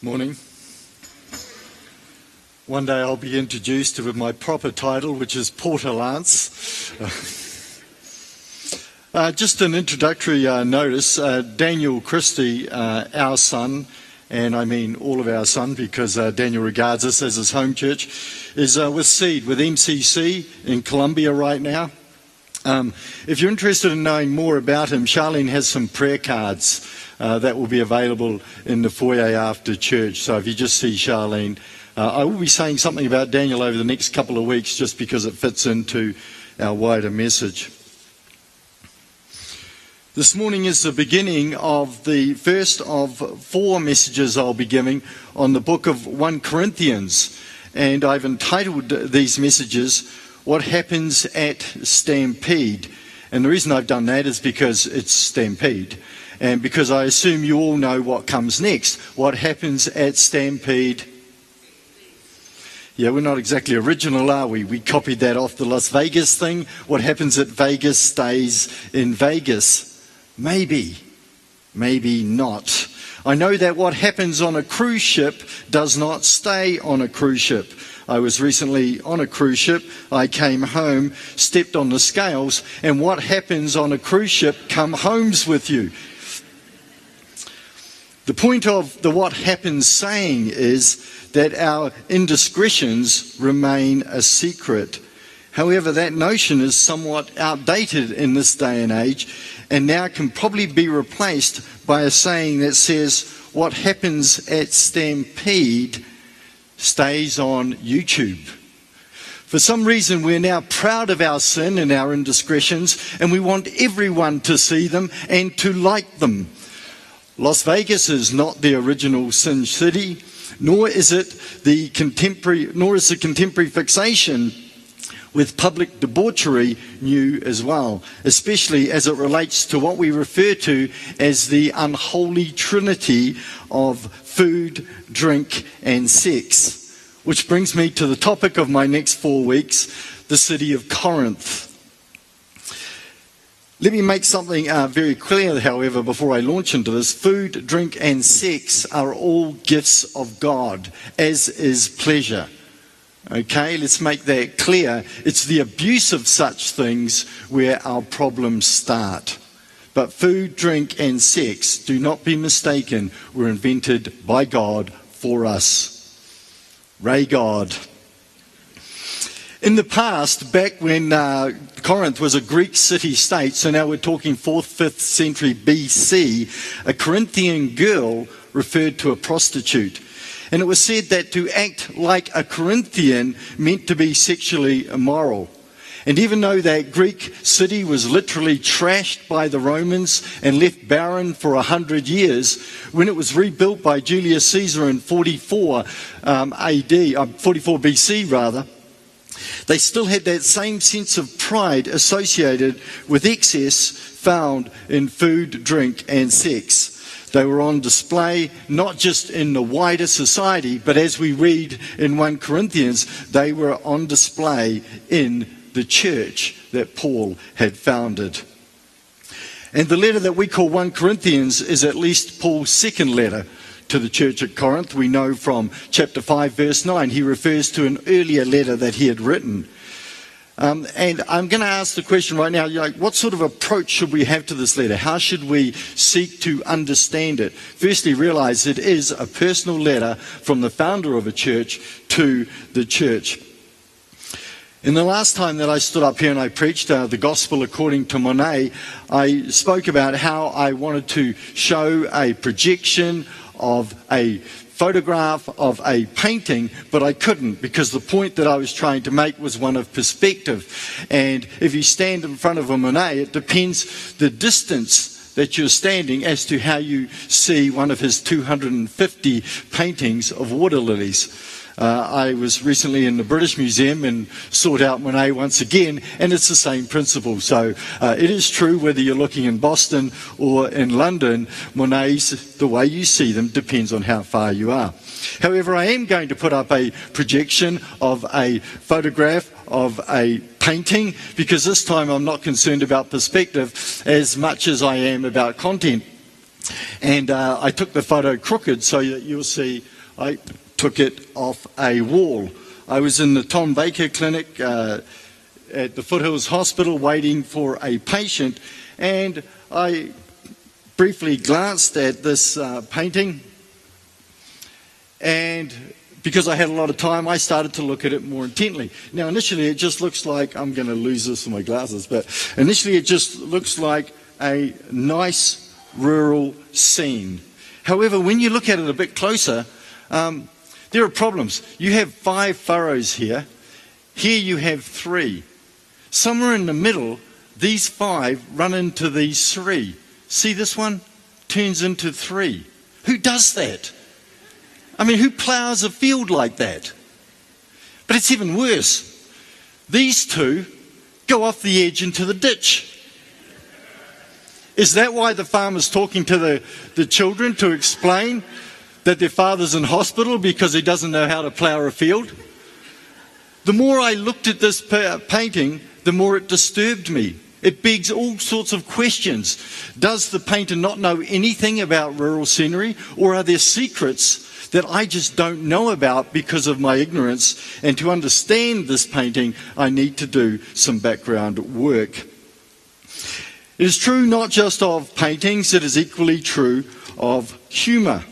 Morning. One day I'll be introduced with my proper title, which is Porter Lance. Just an introductory notice. Daniel Christie, our son, and I mean all of our son because Daniel regards us as his home church, is with Seed, with MCC in Colombia right now. If you're interested in knowing more about him, Charlene has some prayer cards that will be available in the foyer after church. So if you just see Charlene, I will be saying something about Daniel over the next couple of weeks just because it fits into our wider message. This morning is the beginning of the first of 4 messages I'll be giving on the book of 1 Corinthians. And I've entitled these messages, What Happens at Stampede. And the reason I've done that is because it's Stampede. And because I assume you all know what comes next. What happens at Stampede? Yeah, we're not exactly original, are we? We copied that off the Las Vegas thing. What happens at Vegas stays in Vegas. Maybe. Maybe not. I know that what happens on a cruise ship does not stay on a cruise ship. I was recently on a cruise ship. I came home, stepped on the scales, and what happens on a cruise ship come homes with you. The point of the what happens saying is that our indiscretions remain a secret. However, that notion is somewhat outdated in this day and age, and now can probably be replaced by a saying that says, what happens at Stampede stays on YouTube. For some reason, we're now proud of our sin and our indiscretions, and we want everyone to see them and to like them. Las Vegas is not the original Sin City, nor is the contemporary fixation with public debauchery new as well, especially as it relates to what we refer to as the unholy trinity of food, drink, and sex. Which brings me to the topic of my next 4 weeks, the city of Corinth. Let me make something very clear, however, before I launch into this. Food, drink, and sex are all gifts of God, as is pleasure. Okay, let's make that clear. It's the abuse of such things where our problems start. But food, drink, and sex, do not be mistaken, were invented by God for us. Ray God. In the past, back when Corinth was a Greek city-state, so now we're talking 4th, 5th century BC, a Corinthian girl referred to a prostitute. And it was said that to act like a Corinthian meant to be sexually immoral. And even though that Greek city was literally trashed by the Romans and left barren for 100 years, when it was rebuilt by Julius Caesar in 44 BC rather, they still had that same sense of pride associated with excess found in food, drink, and sex. They were on display not just in the wider society, but as we read in 1 Corinthians, they were on display in the church that Paul had founded. And the letter that we call 1 Corinthians is at least Paul's second letter to the church at Corinth. We know from chapter 5, verse 9, he refers to an earlier letter that he had written. And I'm going to ask the question right now, what sort of approach should we have to this letter? How should we seek to understand it? Firstly, realize it is a personal letter from the founder of a church to the church. In the last time that I stood up here and I preached the gospel according to Monet, I spoke about how I wanted to show a projection of a photograph of a painting, but I couldn't because the point that I was trying to make was one of perspective. And if you stand in front of a Monet, it depends the distance that you're standing as to how you see one of his 250 paintings of water lilies. I was recently in the British Museum and sought out Monet once again, and it's the same principle. So it is true whether you're looking in Boston or in London, Monets, the way you see them depends on how far you are. However, I am going to put up a projection of a photograph of a painting, because this time I'm not concerned about perspective as much as I am about content. And I took the photo crooked so that you'll see I took it off a wall. I was in the Tom Baker Clinic at the Foothills Hospital waiting for a patient, and I briefly glanced at this painting, and because I had a lot of time, I started to look at it more intently. Now, initially, it just looks like, I'm going to lose this with my glasses, but initially it just looks like a nice rural scene. However, when you look at it a bit closer, there are problems. You have 5 furrows here. Here you have 3. Somewhere in the middle, these 5 run into these 3. See this one? Turns into 3. Who does that? I mean, who plows a field like that? But it's even worse. These 2 go off the edge into the ditch. Is that why the farmer's talking to the children to explain that their father's in hospital because he doesn't know how to plow a field? The more I looked at this painting, the more it disturbed me. It begs all sorts of questions. Does the painter not know anything about rural scenery, or are there secrets that I just don't know about because of my ignorance? And to understand this painting, I need to do some background work. It is true not just of paintings, it is equally true of humour.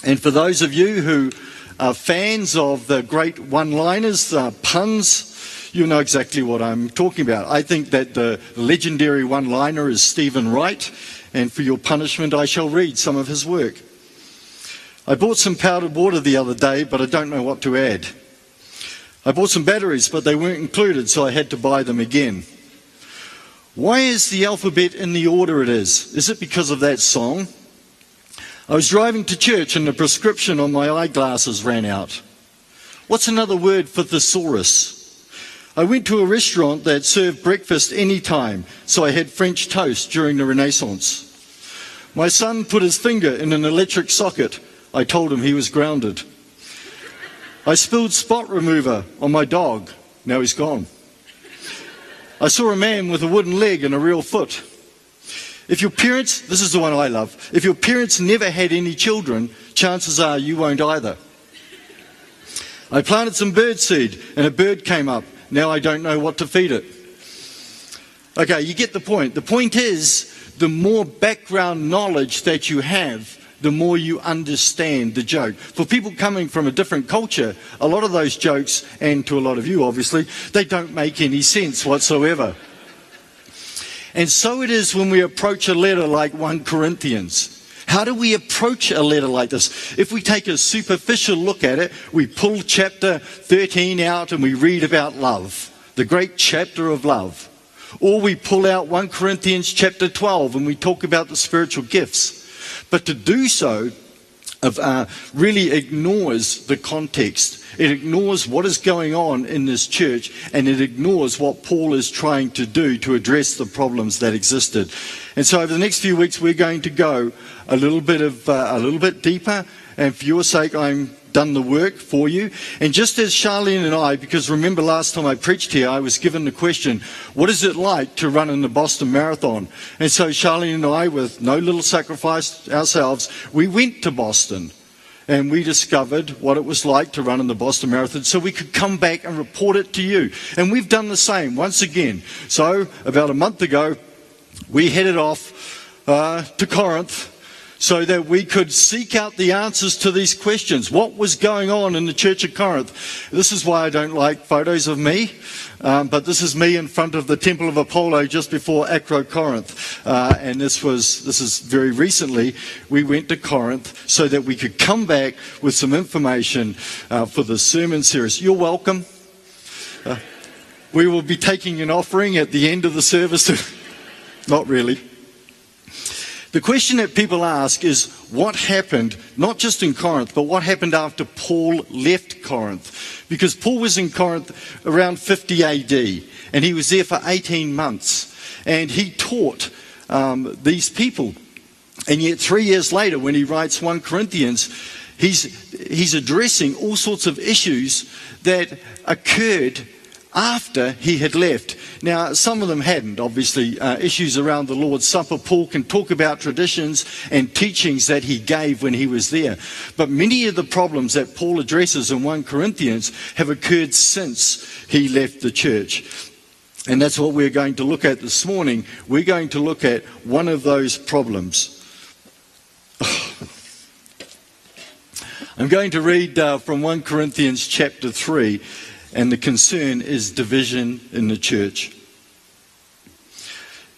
And for those of you who are fans of the great one-liners, puns, you know exactly what I'm talking about. I think that the legendary one-liner is Stephen Wright, and for your punishment I shall read some of his work. I bought some powdered water the other day, but I don't know what to add. I bought some batteries, but they weren't included, so I had to buy them again. Why is the alphabet in the order it is? Is it because of that song? I was driving to church and the prescription on my eyeglasses ran out. What's another word for thesaurus? I went to a restaurant that served breakfast any time, so I had French toast during the Renaissance. My son put his finger in an electric socket. I told him he was grounded. I spilled spot remover on my dog. Now he's gone. I saw a man with a wooden leg and a real foot. If your parents, this is the one I love, if your parents never had any children, chances are you won't either. I planted some bird seed and a bird came up. Now I don't know what to feed it. Okay, you get the point. The point is, the more background knowledge that you have, the more you understand the joke. For people coming from a different culture, a lot of those jokes, and to a lot of you obviously, they don't make any sense whatsoever. And so it is when we approach a letter like 1 Corinthians. How do we approach a letter like this? If we take a superficial look at it, we pull chapter 13 out and we read about love, the great chapter of love. Or we pull out 1 Corinthians chapter 12 and we talk about the spiritual gifts. But to do so really ignores the context. It ignores what is going on in this church, and it ignores what Paul is trying to do to address the problems that existed. And so over the next few weeks we're going to go a little bit deeper, and for your sake I'm done the work for you. And just as Charlene and I, because remember last time I preached here, I was given the question, what is it like to run in the Boston Marathon? And so Charlene and I, with no little sacrifice ourselves, we went to Boston and we discovered what it was like to run in the Boston Marathon so we could come back and report it to you. And we've done the same once again. So about a month ago, we headed off to Corinth so that we could seek out the answers to these questions. What was going on in the church of Corinth? This is why I don't like photos of me, but this is me in front of the Temple of Apollo just before Acro Corinth. And this is very recently. We went to Corinth so that we could come back with some information for the sermon series. You're welcome. We will be taking an offering at the end of the service. Not really. The question that people ask is what happened, not just in Corinth, but what happened after Paul left Corinth? Because Paul was in Corinth around 50 AD, and he was there for 18 months, and he taught these people. And yet 3 years later, when he writes 1 Corinthians, he's addressing all sorts of issues that occurred after he had left. Now, some of them hadn't, obviously, issues around the Lord's Supper. Paul can talk about traditions and teachings that he gave when he was there. But many of the problems that Paul addresses in 1 Corinthians have occurred since he left the church. And that's what we're going to look at this morning. We're going to look at one of those problems. I'm going to read from 1 Corinthians chapter 3, and the concern is division in the church.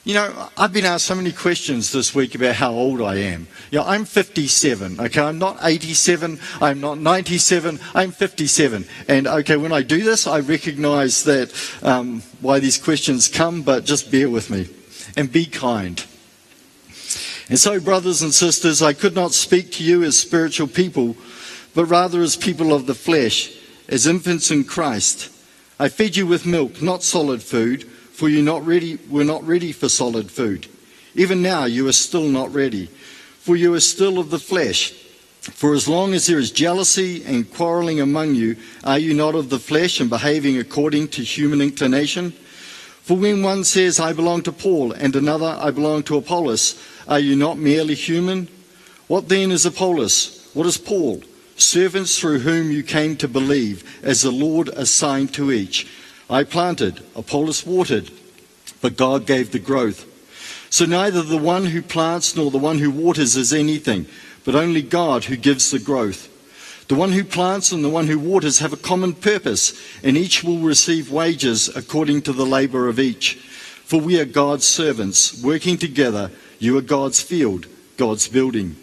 You know, I've been asked so many questions this week about how old I am. You know, I'm 57, okay? I'm not 87, I'm not 97, I'm 57. And, okay, when I do this, I recognize that why these questions come, but just bear with me and be kind. And so, brothers and sisters, I could not speak to you as spiritual people, but rather as people of the flesh, as infants in Christ. I fed you with milk, not solid food, for you were not ready for solid food. Even now you are still not ready, for you are still of the flesh. For as long as there is jealousy and quarreling among you, are you not of the flesh and behaving according to human inclination? For when one says, I belong to Paul, and another, I belong to Apollos, are you not merely human? What then is Apollos? What is Paul? Servants through whom you came to believe, as the Lord assigned to each. I planted, Apollos watered, but God gave the growth. So neither the one who plants nor the one who waters is anything, but only God who gives the growth. The one who plants and the one who waters have a common purpose, and each will receive wages according to the labor of each. For we are God's servants, working together. You are God's field, God's building.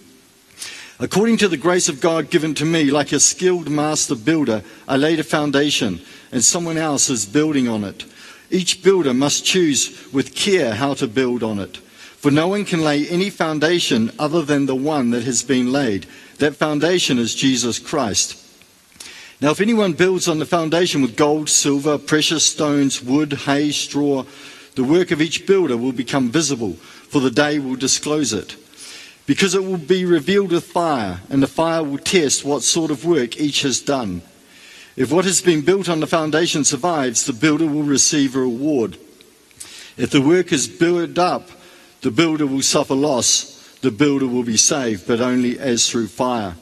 According to the grace of God given to me, like a skilled master builder, I laid a foundation, and someone else is building on it. Each builder must choose with care how to build on it. For no one can lay any foundation other than the one that has been laid. That foundation is Jesus Christ. Now if anyone builds on the foundation with gold, silver, precious stones, wood, hay, straw, the work of each builder will become visible, for the day will disclose it. Because it will be revealed with fire, and the fire will test what sort of work each has done. If what has been built on the foundation survives, the builder will receive a reward. If the work is built up, the builder will suffer loss. The builder will be saved, but only as through fire.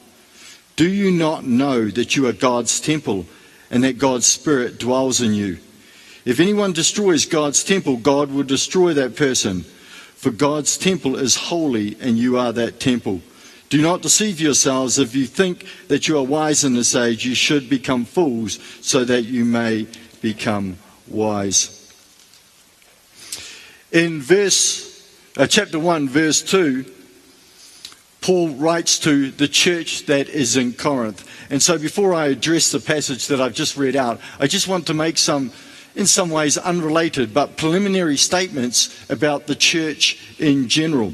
Do you not know that you are God's temple, and that God's Spirit dwells in you? If anyone destroys God's temple, God will destroy that person. For God's temple is holy, and you are that temple. Do not deceive yourselves. If you think that you are wise in this age, you should become fools, so that you may become wise. In chapter 1, verse 2, Paul writes to the church that is in Corinth. And so before I address the passage that I've just read out, I just want to make some, in some ways unrelated, but preliminary statements about the church in general.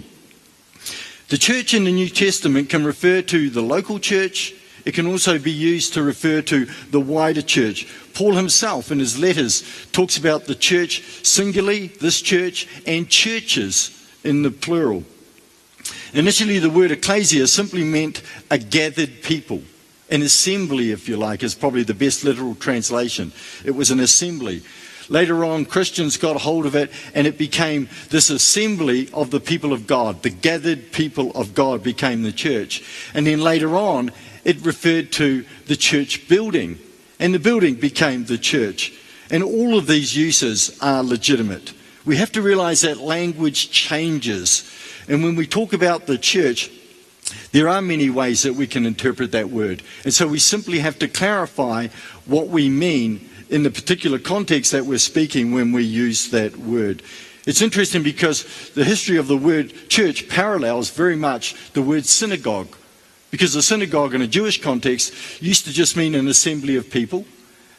The church in the New Testament can refer to the local church. It can also be used to refer to the wider church. Paul himself in his letters talks about the church singularly, this church, and churches in the plural. Initially, the word ecclesia simply meant a gathered people. An assembly, if you like, is probably the best literal translation. It was an assembly. Later on, Christians got hold of it, and it became this assembly of the people of God. The gathered people of God became the church. And then later on, it referred to the church building, and the building became the church. And all of these uses are legitimate. We have to realize that language changes. And when we talk about the church, there are many ways that we can interpret that word. And so we simply have to clarify what we mean in the particular context that we're speaking when we use that word. It's interesting because the history of the word church parallels very much the word synagogue. Because the synagogue in a Jewish context used to just mean an assembly of people.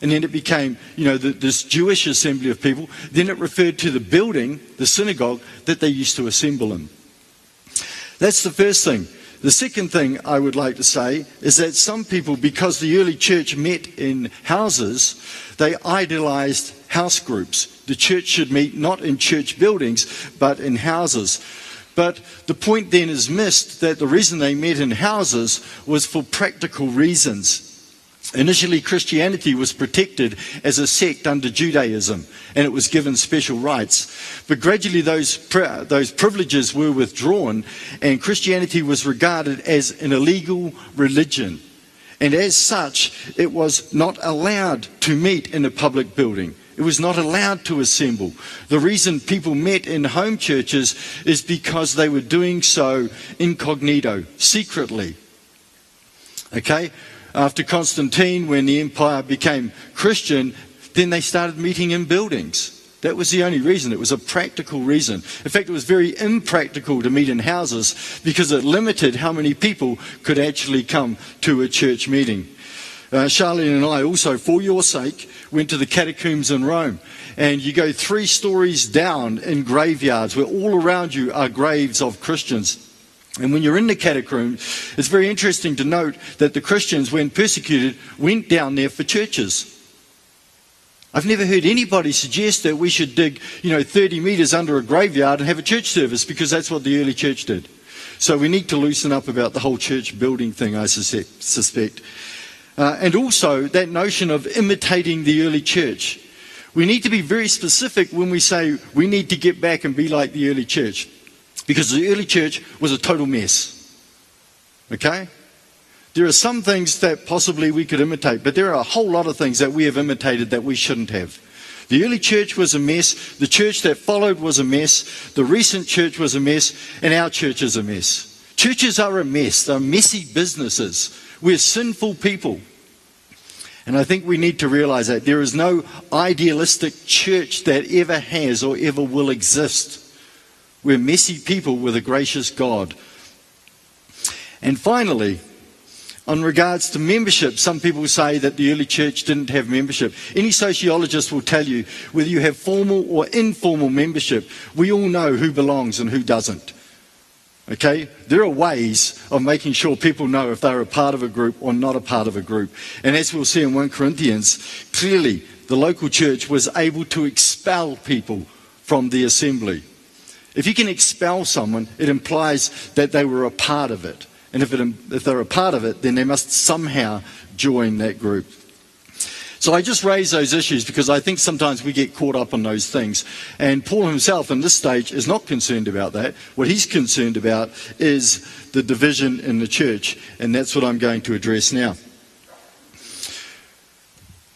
And then it became, this Jewish assembly of people. Then it referred to the building, the synagogue, that they used to assemble in. That's the first thing. The second thing I would like to say is that some people, because the early church met in houses, they idolized house groups. The church should meet not in church buildings, but in houses. But the point then is missed that the reason they met in houses was for practical reasons. Initially, Christianity was protected as a sect under Judaism, and it was given special rights. But gradually those privileges were withdrawn, and Christianity was regarded as an illegal religion. And as such, it was not allowed to meet in a public building. It was not allowed to assemble. The reason people met in home churches is because they were doing so incognito, secretly. Okay? After Constantine, when the empire became Christian, then they started meeting in buildings. That was the only reason. It was a practical reason. In fact, it was very impractical to meet in houses because it limited how many people could actually come to a church meeting. Charlene and I also, for your sake, went to the catacombs in Rome. And you go 3 stories down in graveyards where all around you are graves of Christians. And when you're in the catacomb, it's very interesting to note that the Christians, when persecuted, went down there for churches. I've never heard anybody suggest that we should dig, 30 meters under a graveyard and have a church service, because that's what the early church did. So we need to loosen up about the whole church building thing, I suspect. And also that notion of imitating the early church. We need to be very specific when we say we need to get back and be like the early church. Because the early church was a total mess. Okay? There are some things that possibly we could imitate, but there are a whole lot of things that we have imitated that we shouldn't have. The early church was a mess. The church that followed was a mess. The recent church was a mess. And our church is a mess. Churches are a mess. They're messy businesses. We're sinful people. And I think we need to realize that there is no idealistic church that ever has or ever will exist. We're messy people with a gracious God. And finally, on regards to membership, some people say that the early church didn't have membership. Any sociologist will tell you, whether you have formal or informal membership, we all know who belongs and who doesn't. Okay? There are ways of making sure people know if they're a part of a group or not a part of a group. And as we'll see in 1 Corinthians, clearly the local church was able to expel people from the assembly. If you can expel someone, it implies that they were a part of it. And if they're a part of it, then they must somehow join that group. So I just raise those issues because I think sometimes we get caught up on those things. And Paul himself in this stage is not concerned about that. What he's concerned about is the division in the church. And that's what I'm going to address now.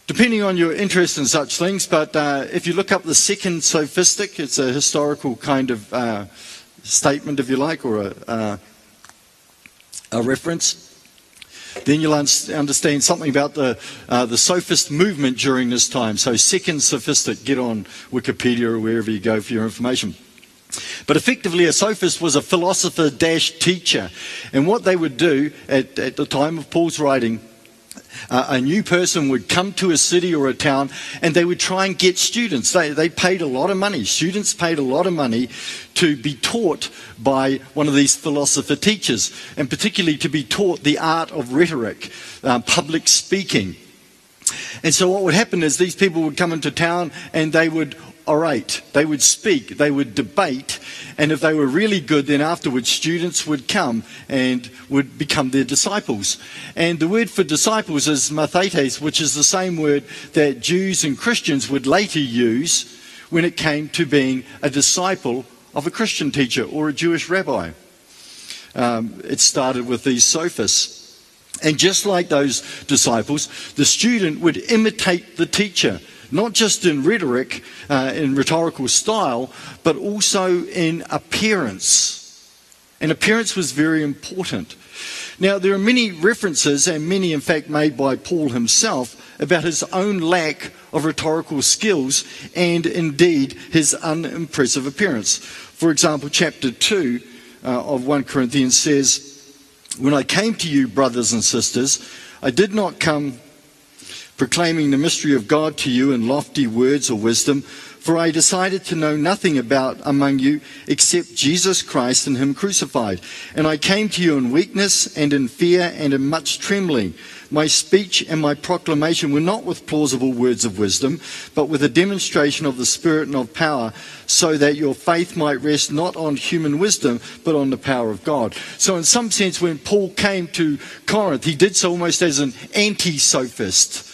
Depending on your interest in such things, but if you look up the second sophistic, it's a historical kind of statement, if you like, or a reference, then you'll understand something about the sophist movement during this time. So second sophistic, get on Wikipedia or wherever you go for your information. But effectively, a sophist was a philosopher-teacher. And what they would do at the time of Paul's writing, a new person would come to a city or a town and they would try and get students. They paid a lot of money. Students paid a lot of money to be taught by one of these philosopher teachers, and particularly to be taught the art of rhetoric, public speaking. And so what would happen is these people would come into town and they would orate, they would speak, they would debate, and if they were really good, then afterwards students would come and would become their disciples. And the word for disciples is mathetes, which is the same word that Jews and Christians would later use when it came to being a disciple of a Christian teacher or a Jewish rabbi. It started with these sophists. And just like those disciples, the student would imitate the teacher, not just in rhetoric, in rhetorical style, but also in appearance. And appearance was very important. Now, there are many references, and many in fact made by Paul himself, about his own lack of rhetorical skills and indeed his unimpressive appearance. For example, chapter 2 of 1 Corinthians says, "When I came to you, brothers and sisters, I did not come proclaiming the mystery of God to you in lofty words or wisdom, For I decided to know nothing about among you except Jesus Christ and Him crucified. And I came to you in weakness and in fear and in much trembling. My speech and my proclamation were not with plausible words of wisdom, but with a demonstration of the Spirit and of power, so that your faith might rest not on human wisdom, but on the power of God. So in some sense, when Paul came to Corinth, he did so almost as an anti-sophist,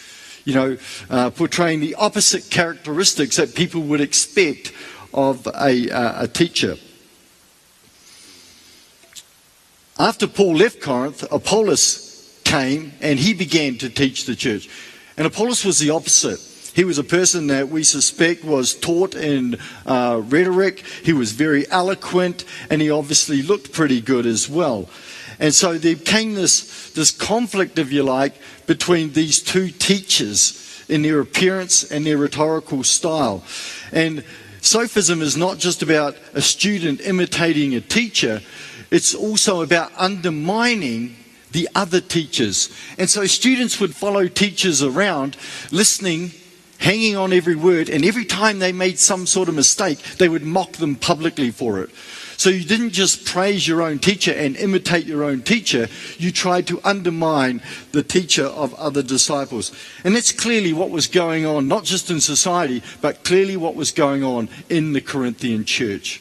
portraying the opposite characteristics that people would expect of a teacher. After Paul left Corinth, Apollos came and he began to teach the church. And Apollos was the opposite. He was a person that we suspect was taught in rhetoric. He was very eloquent, and he obviously looked pretty good as well. And so there came this conflict, if you like, between these two teachers in their appearance and their rhetorical style. And sophism is not just about a student imitating a teacher, it's also about undermining the other teachers. And so students would follow teachers around, listening, hanging on every word, and every time they made some sort of mistake, they would mock them publicly for it. So you didn't just praise your own teacher and imitate your own teacher, you tried to undermine the teacher of other disciples. And that's clearly what was going on, not just in society, but clearly what was going on in the Corinthian church.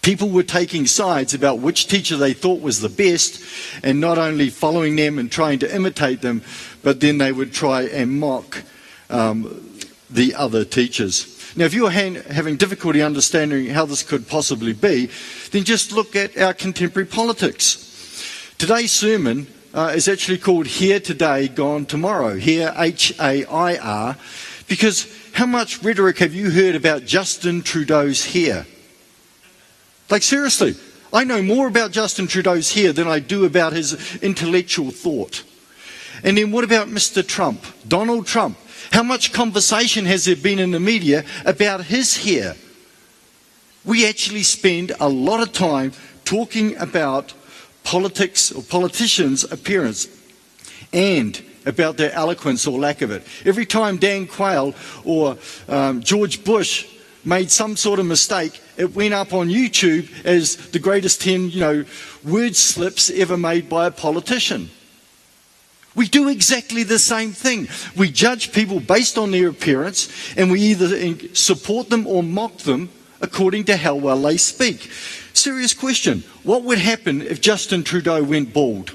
People were taking sides about which teacher they thought was the best, and not only following them and trying to imitate them, but then they would try and mock the other teachers. Now, if you're having difficulty understanding how this could possibly be, then just look at our contemporary politics. Today's sermon is actually called Here Today, Gone Tomorrow. Here, H-A-I-R, because how much rhetoric have you heard about Justin Trudeau's hair? Like, seriously, I know more about Justin Trudeau's hair than I do about his intellectual thought. And then what about Mr. Trump, Donald Trump? How much conversation has there been in the media about his hair? We actually spend a lot of time talking about politics or politicians' appearance and about their eloquence or lack of it. Every time Dan Quayle or George Bush made some sort of mistake, it went up on YouTube as the greatest 10, word slips ever made by a politician. We do exactly the same thing. We judge people based on their appearance, and we either support them or mock them according to how well they speak. Serious question. What would happen if Justin Trudeau went bald?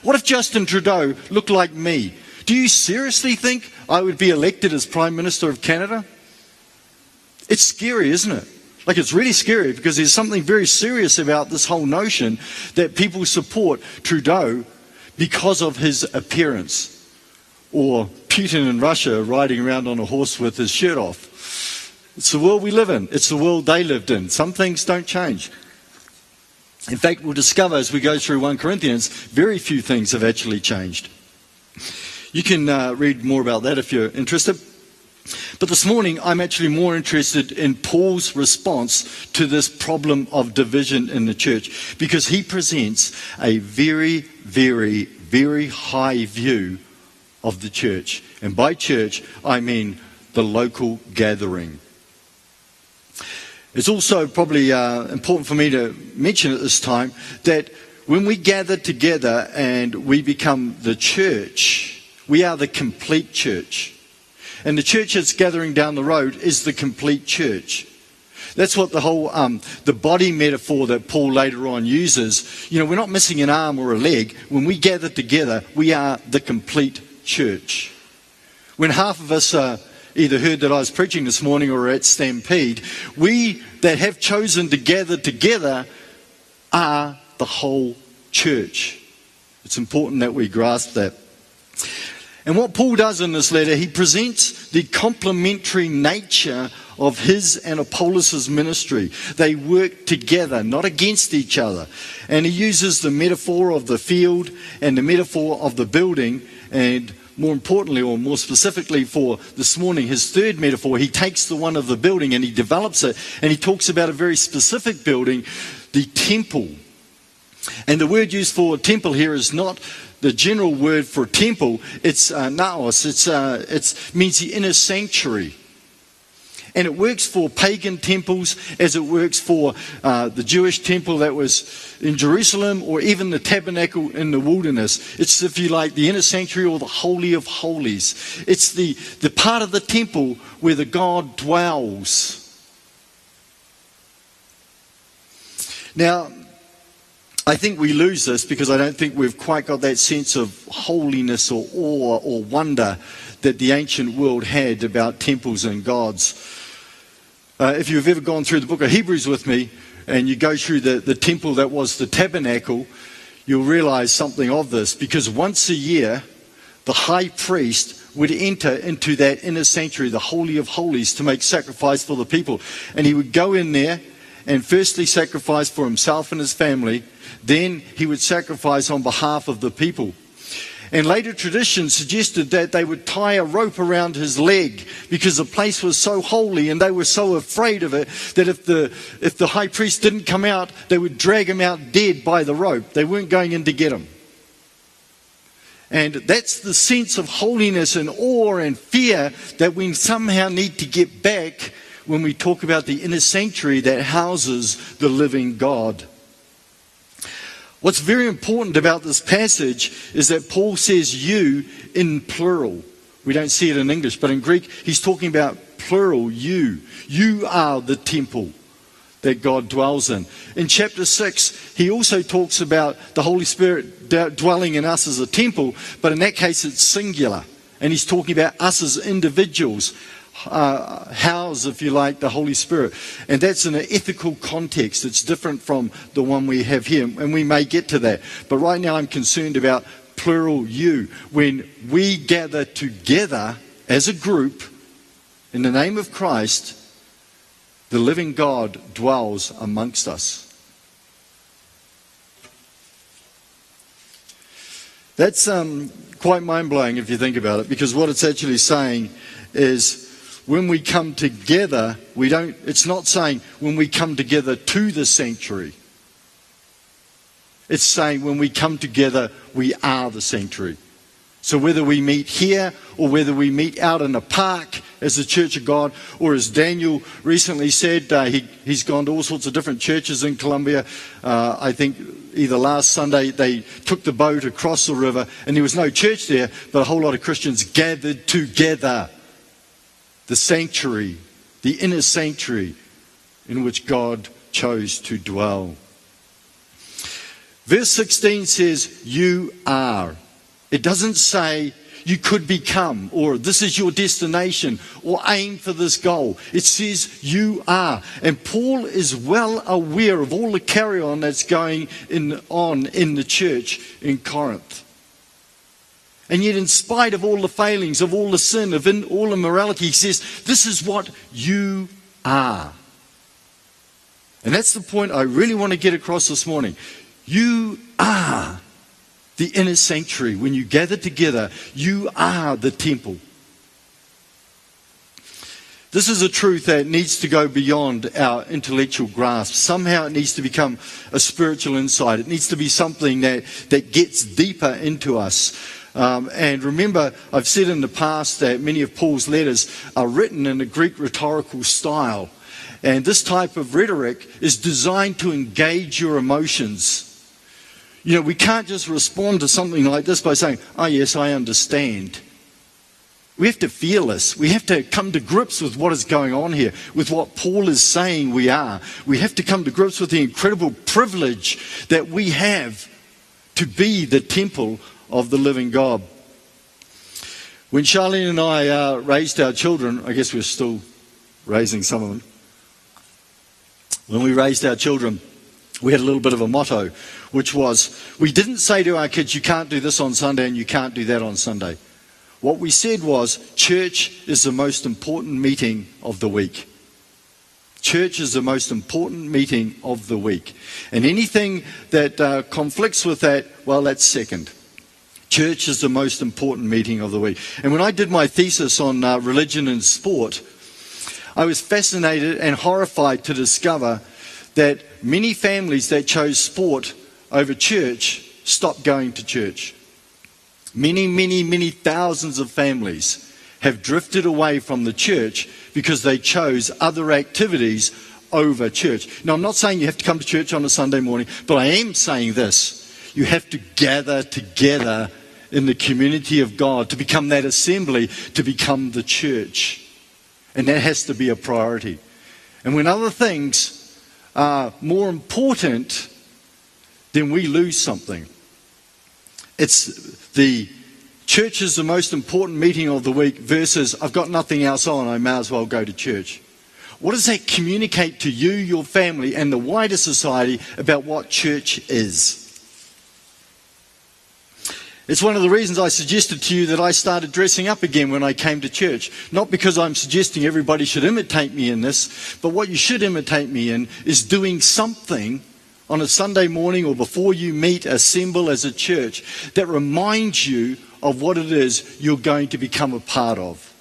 What if Justin Trudeau looked like me? Do you seriously think I would be elected as Prime Minister of Canada? It's scary, isn't it? Like, it's really scary because there's something very serious about this whole notion that people support Trudeau because of his appearance, or Putin in Russia riding around on a horse with his shirt off. It's the world we live in. It's the world they lived in. Some things don't change. In fact, we'll discover as we go through 1 Corinthians, very few things have actually changed. You can read more about that if you're interested. But this morning, I'm actually more interested in Paul's response to this problem of division in the church, because he presents a very, very, very high view of the church. And by church, I mean the local gathering. It's also probably important for me to mention at this time that when we gather together and we become the church, we are the complete church. And the church that's gathering down the road is the complete church. That's what the whole, the body metaphor that Paul later on uses. We're not missing an arm or a leg. When we gather together, we are the complete church. When half of us either heard that I was preaching this morning or at Stampede, we that have chosen to gather together are the whole church. It's important that we grasp that. And what Paul does in this letter, he presents the complementary nature of his and Apollos' ministry. They work together, not against each other. And he uses the metaphor of the field and the metaphor of the building, and more importantly, or more specifically for this morning, his third metaphor, he takes the one of the building and he develops it, and he talks about a very specific building, the temple. And the word used for temple here is not the general word for temple. It's naos. It means the inner sanctuary. And it works for pagan temples as it works for the Jewish temple that was in Jerusalem, or even the tabernacle in the wilderness. It's, if you like, the inner sanctuary or the Holy of Holies. It's the part of the temple where the God dwells. Now, I think we lose this because I don't think we've quite got that sense of holiness or awe or wonder that the ancient world had about temples and gods. If you've ever gone through the book of Hebrews with me and you go through the temple that was the tabernacle, you'll realize something of this, because once a year the high priest would enter into that inner sanctuary, the Holy of Holies, to make sacrifice for the people. And he would go in there and firstly sacrifice for himself and his family. Then he would sacrifice on behalf of the people. And later tradition suggested that they would tie a rope around his leg because the place was so holy and they were so afraid of it that if the high priest didn't come out, they would drag him out dead by the rope. They weren't going in to get him. And that's the sense of holiness and awe and fear that we somehow need to get back when we talk about the inner sanctuary that houses the living God. What's very important about this passage is that Paul says you in plural. We don't see it in English, but in Greek he's talking about plural, you. You are the temple that God dwells in. In chapter 6, he also talks about the Holy Spirit dwelling in us as a temple, but in that case it's singular. And he's talking about us as individuals. House, if you like, the Holy Spirit. And that's in an ethical context. It's different from the one we have here, and we may get to that. But right now I'm concerned about plural you. When we gather together as a group in the name of Christ, the living God dwells amongst us. That's quite mind-blowing if you think about it, because what it's actually saying is when we come together, it's not saying when we come together to the sanctuary. It's saying when we come together, we are the sanctuary. So whether we meet here or whether we meet out in a park as the Church of God, or as Daniel recently said, he's gone to all sorts of different churches in Colombia. I think either last Sunday they took the boat across the river and there was no church there, but a whole lot of Christians gathered together. The sanctuary, the inner sanctuary in which God chose to dwell. Verse 16 says, you are. It doesn't say you could become, or this is your destination, or aim for this goal. It says you are. And Paul is well aware of all the carry-on that's going on in the church in Corinth. And yet, in spite of all the failings, of all the sin, of all immorality, he says, this is what you are. And that's the point I really want to get across this morning. You are the inner sanctuary. When you gather together, you are the temple. This is a truth that needs to go beyond our intellectual grasp. Somehow it needs to become a spiritual insight. It needs to be something that gets deeper into us. And remember, I've said in the past that many of Paul's letters are written in a Greek rhetorical style. And this type of rhetoric is designed to engage your emotions. You know, we can't just respond to something like this by saying, oh yes, I understand. We have to feel this. We have to come to grips with what is going on here, with what Paul is saying we are. We have to come to grips with the incredible privilege that we have to be the temple of the living God. When Charlene and I raised our children, I guess we're still raising some of them. When we raised our children, we had a little bit of a motto, which was, we didn't say to our kids, you can't do this on Sunday and you can't do that on Sunday. What we said was, church is the most important meeting of the week. Church is the most important meeting of the week. And anything that conflicts with that, well, that's second. Church is the most important meeting of the week. And when I did my thesis on religion and sport, I was fascinated and horrified to discover that many families that chose sport over church stopped going to church. Many, many, many thousands of families have drifted away from the church because they chose other activities over church. Now, I'm not saying you have to come to church on a Sunday morning, but I am saying this. You have to gather together in the community of God to become that assembly, to become the church. And that has to be a priority. And when other things are more important, then we lose something. It's the church is the most important meeting of the week versus I've got nothing else on, I may as well go to church. What does that communicate to you, your family, and the wider society about what church is? It's one of the reasons I suggested to you that I started dressing up again when I came to church. Not because I'm suggesting everybody should imitate me in this, but what you should imitate me in is doing something on a Sunday morning or before you meet, assemble as a church, that reminds you of what it is you're going to become a part of.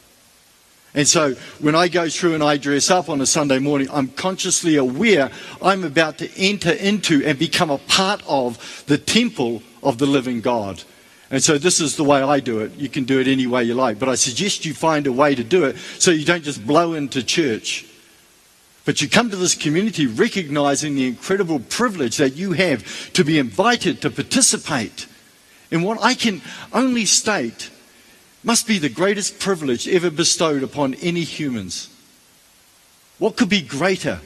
And so when I go through and I dress up on a Sunday morning, I'm consciously aware I'm about to enter into and become a part of the temple of the living God. And so this is the way I do it. You can do it any way you like. But I suggest you find a way to do it so you don't just blow into church. But you come to this community recognizing the incredible privilege that you have to be invited to participate in what I can only state must be the greatest privilege ever bestowed upon any humans. What could be greater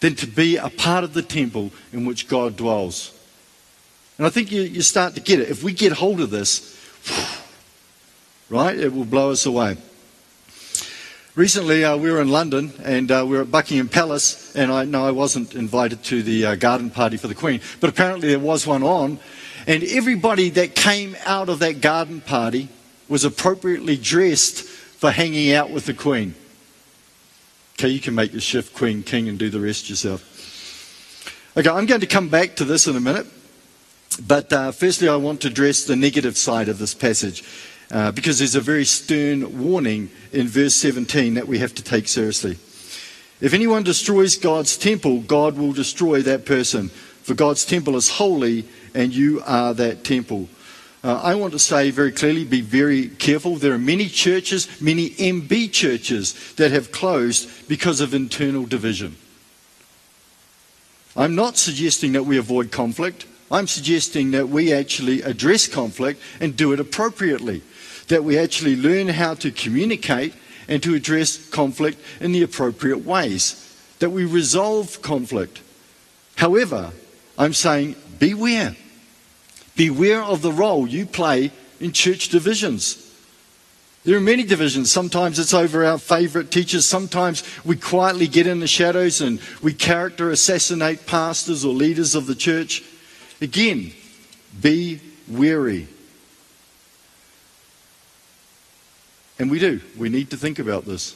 than to be a part of the temple in which God dwells? And I think you start to get it. If we get hold of this, right, it will blow us away. Recently, we were in London and we were at Buckingham Palace, and I wasn't invited to the garden party for the Queen, but apparently there was one on, and everybody that came out of that garden party was appropriately dressed for hanging out with the Queen. Okay, you can make your shift Queen, King, and do the rest yourself. Okay, I'm going to come back to this in a minute. But firstly, I want to address the negative side of this passage because there's a very stern warning in verse 17 that we have to take seriously. If anyone destroys God's temple, God will destroy that person. For God's temple is holy and you are that temple. I want to say very clearly, be very careful. There are many churches, many MB churches that have closed because of internal division. I'm not suggesting that we avoid conflict. I'm suggesting that we actually address conflict and do it appropriately. That we actually learn how to communicate and to address conflict in the appropriate ways. That we resolve conflict. However, I'm saying beware. Beware of the role you play in church divisions. There are many divisions. Sometimes it's over our favourite teachers. Sometimes we quietly get in the shadows and we character assassinate pastors or leaders of the church. Again, be wary. And we do. We need to think about this.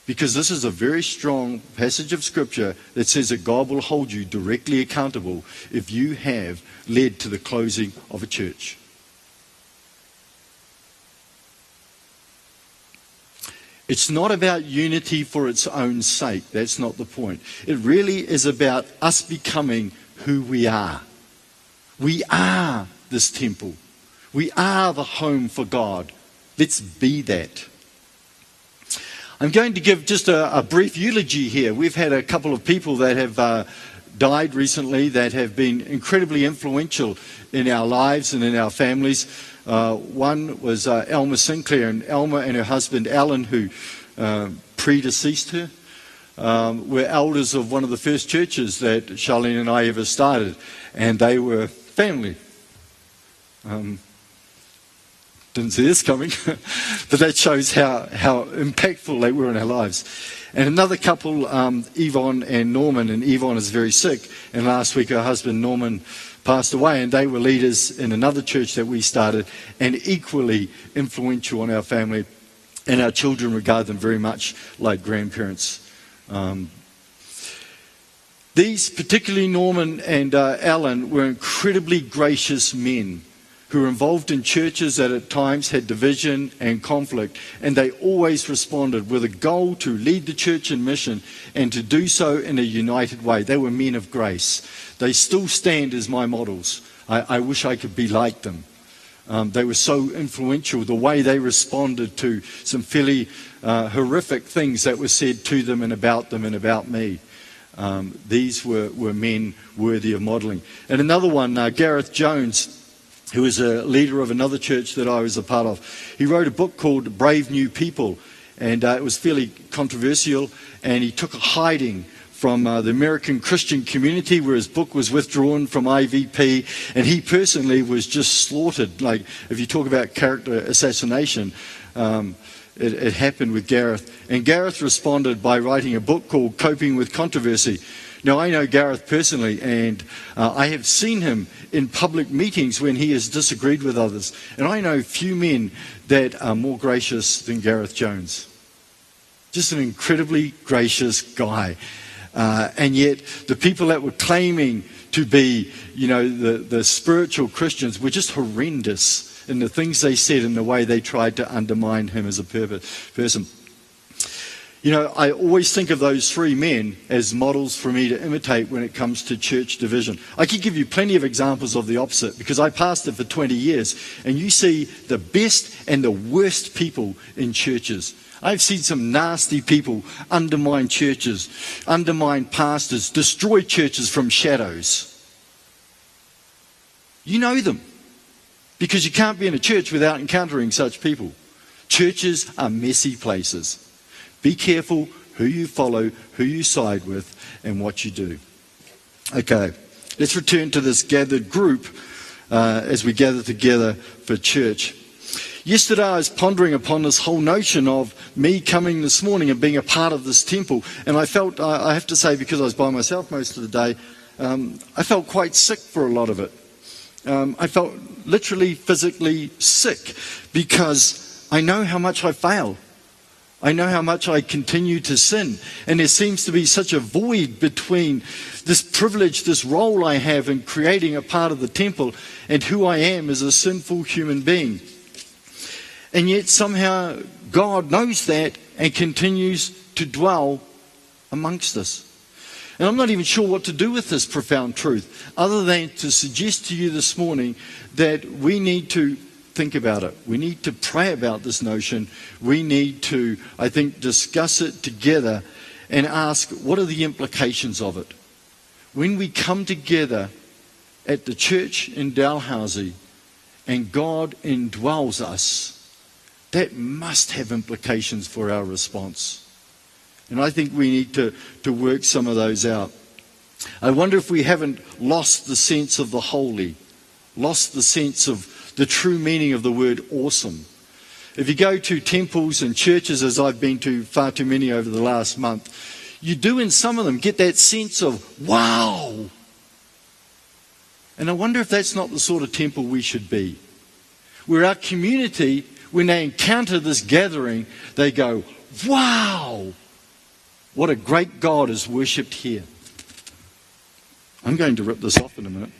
Because this is a very strong passage of Scripture that says that God will hold you directly accountable if you have led to the closing of a church. It's not about unity for its own sake. That's not the point. It really is about us becoming who we are. We are this temple. We are the home for God. Let's be that. I'm going to give just a brief eulogy here. We've had a couple of people that have died recently that have been incredibly influential in our lives and in our families. One was Elma Sinclair, and Elma and her husband Alan, who predeceased her, were elders of one of the first churches that Charlene and I ever started, and they were family. Didn't see this coming, but that shows how impactful they were in our lives. And another couple, Yvonne and Norman, and Yvonne is very sick, and last week her husband Norman passed away, and they were leaders in another church that we started, and equally influential on our family, and our children regard them very much like grandparents. These, particularly Norman and Alan, were incredibly gracious men who were involved in churches that at times had division and conflict, and they always responded with a goal to lead the church in mission and to do so in a united way. They were men of grace. They still stand as my models. I wish I could be like them. They were so influential, the way they responded to some fairly horrific things that were said to them and about me. These were men worthy of modelling. And another one, Gareth Jones, who was a leader of another church that I was a part of, he wrote a book called Brave New People, and it was fairly controversial, and he took a hiding from the American Christian community where his book was withdrawn from IVP, and he personally was just slaughtered. Like, if you talk about character assassination, it happened with Gareth. And Gareth responded by writing a book called Coping with Controversy. Now, I know Gareth personally, and I have seen him in public meetings when he has disagreed with others. And I know few men that are more gracious than Gareth Jones. Just an incredibly gracious guy. And yet, the people that were claiming to be, the spiritual Christians were just horrendous in the things they said and the way they tried to undermine him as a person. I always think of those three men as models for me to imitate when it comes to church division. I could give you plenty of examples of the opposite because I pastored for 20 years, and you see the best and the worst people in churches. I've seen some nasty people undermine churches, undermine pastors, destroy churches from shadows. You know them because you can't be in a church without encountering such people. Churches are messy places. Be careful who you follow, who you side with, and what you do. Okay, let's return to this gathered group as we gather together for church. Yesterday I was pondering upon this whole notion of me coming this morning and being a part of this temple, and I felt, I have to say, because I was by myself most of the day, I felt quite sick for a lot of it. I felt literally physically sick because I know how much I fail. I know how much I continue to sin, and there seems to be such a void between this privilege, this role I have in creating a part of the temple, and who I am as a sinful human being. And yet somehow God knows that and continues to dwell amongst us. And I'm not even sure what to do with this profound truth, other than to suggest to you this morning that we need to think about it. We need to pray about this notion. We need to, I think, discuss it together and ask, what are the implications of it? When we come together at the church in Dalhousie and God indwells us, that must have implications for our response. And I think we need to work some of those out. I wonder if we haven't lost the sense of the holy, lost the sense of the true meaning of the word awesome. If you go to temples and churches, as I've been to far too many over the last month, you do in some of them get that sense of wow. And I wonder if that's not the sort of temple we should be. Where our community, when they encounter this gathering, they go, wow, what a great God is worshipped here. I'm going to rip this off in a minute.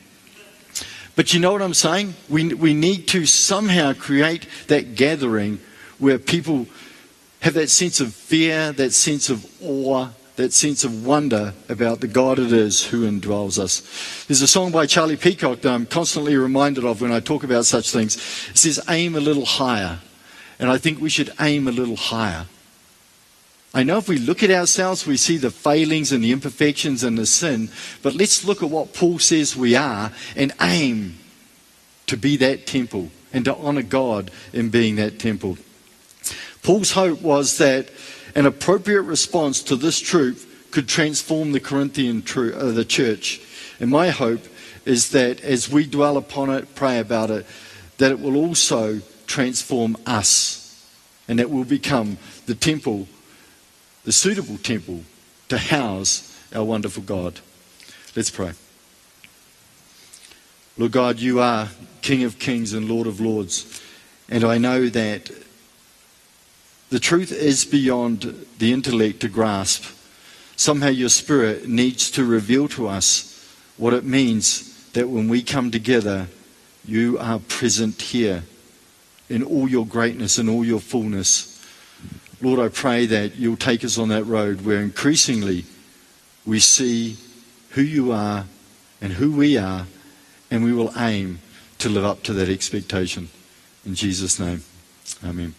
But you know what I'm saying? We need to somehow create that gathering where people have that sense of fear, that sense of awe, that sense of wonder about the God it is who indwells us. There's a song by Charlie Peacock that I'm constantly reminded of when I talk about such things. It says, aim a little higher. And I think we should aim a little higher. I know if we look at ourselves, we see the failings and the imperfections and the sin, but let's look at what Paul says we are and aim to be that temple and to honour God in being that temple. Paul's hope was that an appropriate response to this truth could transform the Corinthian the church. And my hope is that as we dwell upon it, pray about it, that it will also transform us and that we'll become the temple, the suitable temple to house our wonderful God. Let's pray. Lord God, you are King of Kings and Lord of Lords. And I know that the truth is beyond the intellect to grasp. Somehow your Spirit needs to reveal to us what it means that when we come together, you are present here in all your greatness and all your fullness. Lord, I pray that you'll take us on that road where increasingly we see who you are and who we are, and we will aim to live up to that expectation. In Jesus' name, amen.